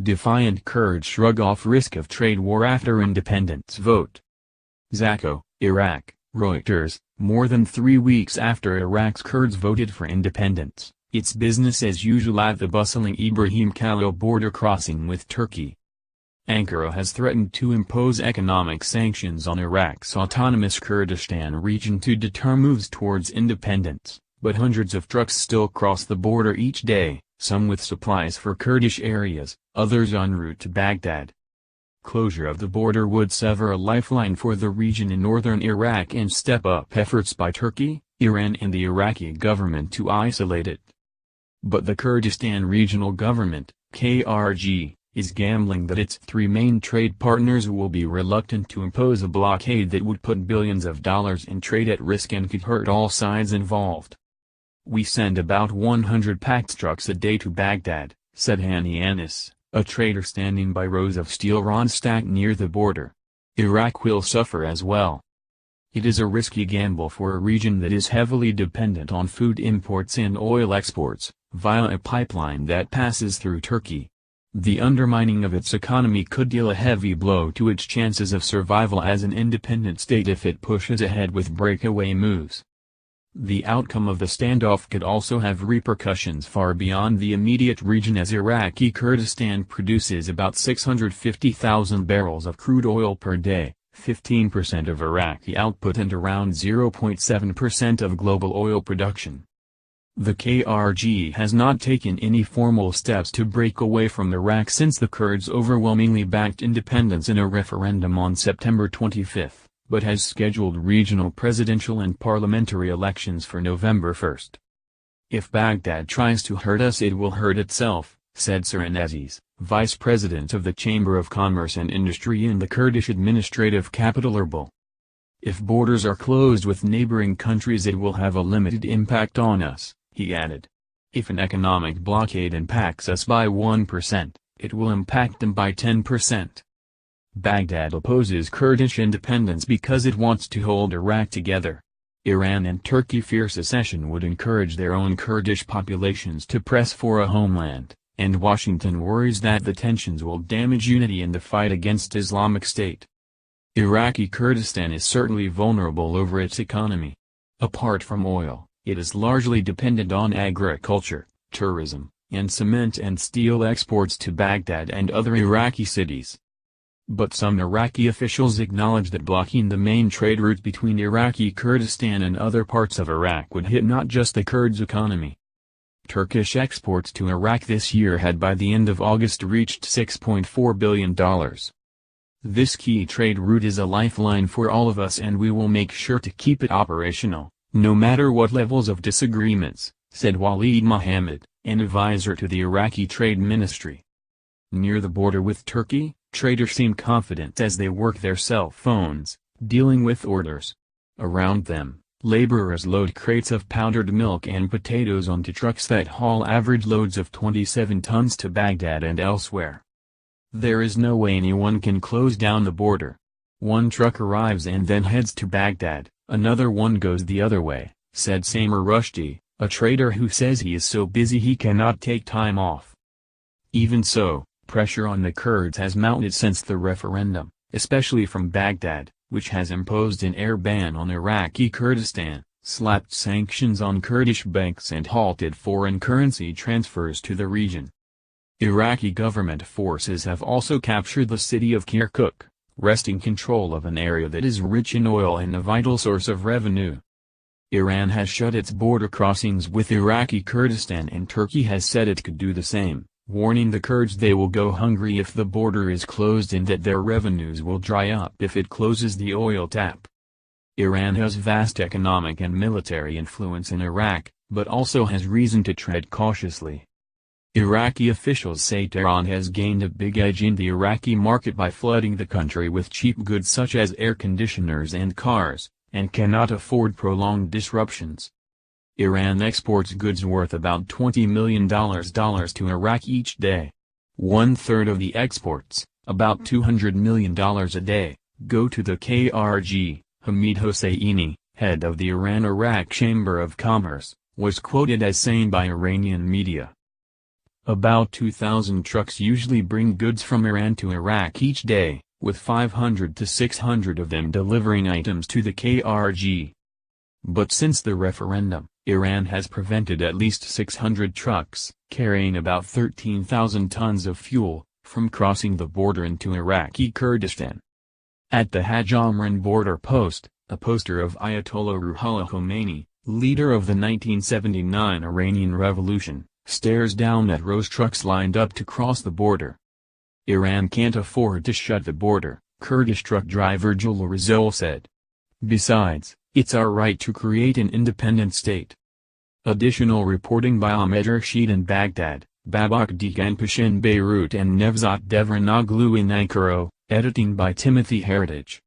Defiant Kurds shrug off risk of trade war after independence vote. ZAKHO, Iraq, Reuters. More than 3 weeks after Iraq's Kurds voted for independence, it's business as usual at the bustling Ibrahim Khalil border crossing with Turkey. Ankara has threatened to impose economic sanctions on Iraq's autonomous Kurdistan region to deter moves towards independence, but hundreds of trucks still cross the border each day, some with supplies for Kurdish areas, others en route to Baghdad. Closure of the border would sever a lifeline for the region in northern Iraq and step up efforts by Turkey, Iran and the Iraqi government to isolate it. But the Kurdistan Regional Government, KRG, is gambling that its 3 main trade partners will be reluctant to impose a blockade that would put billions of dollars in trade at risk and could hurt all sides involved. "We send about 100 packed trucks a day to Baghdad," said Hani Anis, a trader standing by rows of steel rods stacked near the border. "Iraq will suffer as well. It is a risky gamble for a region that is heavily dependent on food imports and oil exports, via a pipeline that passes through Turkey. The undermining of its economy could deal a heavy blow to its chances of survival as an independent state if it pushes ahead with breakaway moves." The outcome of the standoff could also have repercussions far beyond the immediate region, as Iraqi Kurdistan produces about 650,000 barrels of crude oil per day, 15% of Iraqi output and around 0.7% of global oil production. The KRG has not taken any formal steps to break away from Iraq since the Kurds overwhelmingly backed independence in a referendum on September 25, but has scheduled regional presidential and parliamentary elections for November 1. "If Baghdad tries to hurt us, it will hurt itself," said Saran Aziz, vice president of the Chamber of Commerce and Industry in the Kurdish administrative capital Erbil. "If borders are closed with neighboring countries, it will have a limited impact on us," he added. "If an economic blockade impacts us by 1%, it will impact them by 10%. Baghdad opposes Kurdish independence because it wants to hold Iraq together. Iran and Turkey fear secession would encourage their own Kurdish populations to press for a homeland, and Washington worries that the tensions will damage unity in the fight against Islamic State." Iraqi Kurdistan is certainly vulnerable over its economy. Apart from oil, it is largely dependent on agriculture, tourism, and cement and steel exports to Baghdad and other Iraqi cities. But some Iraqi officials acknowledge that blocking the main trade routes between Iraqi Kurdistan and other parts of Iraq would hit not just the Kurds' economy. Turkish exports to Iraq this year had by the end of August reached $6.4 billion. "This key trade route is a lifeline for all of us, and we will make sure to keep it operational, no matter what levels of disagreements," said Walid Mohammed, an advisor to the Iraqi Trade Ministry. Near the border with Turkey, traders seem confident as they work their cell phones, dealing with orders. Around them, laborers load crates of powdered milk and potatoes onto trucks that haul average loads of 27 tons to Baghdad and elsewhere. "There is no way anyone can close down the border. One truck arrives and then heads to Baghdad, another one goes the other way," said Samer Rushdie, a trader who says he is so busy he cannot take time off. Even so, pressure on the Kurds has mounted since the referendum, especially from Baghdad, which has imposed an air ban on Iraqi Kurdistan, slapped sanctions on Kurdish banks and halted foreign currency transfers to the region. Iraqi government forces have also captured the city of Kirkuk, wresting control of an area that is rich in oil and a vital source of revenue. Iran has shut its border crossings with Iraqi Kurdistan, and Turkey has said it could do the same, warning the Kurds they will go hungry if the border is closed and that their revenues will dry up if it closes the oil tap. Iran has vast economic and military influence in Iraq, but also has reason to tread cautiously. Iraqi officials say Tehran has gained a big edge in the Iraqi market by flooding the country with cheap goods such as air conditioners and cars, and cannot afford prolonged disruptions. Iran exports goods worth about $20 million to Iraq each day. 1/3 of the exports, about $200 million a day, go to the KRG. Hamid Hosseini, head of the Iran-Iraq Chamber of Commerce, was quoted as saying by Iranian media, About 2,000 trucks usually bring goods from Iran to Iraq each day, with 500 to 600 of them delivering items to the KRG. But since the referendum, Iran has prevented at least 600 trucks, carrying about 13,000 tons of fuel, from crossing the border into Iraqi Kurdistan. At the Hajj Omran border post, a poster of Ayatollah Ruhollah Khomeini, leader of the 1979 Iranian Revolution, stares down at rows trucks lined up to cross the border. Iran can't afford to shut the border, Kurdish truck driver Jula Rizol said. Besides, it's our right to create an independent state. Additional reporting by Ahmed Rashid in Baghdad, Babak Dikanpash in Beirut and Nevzat Devranoglu in Ankara, editing by Timothy Heritage.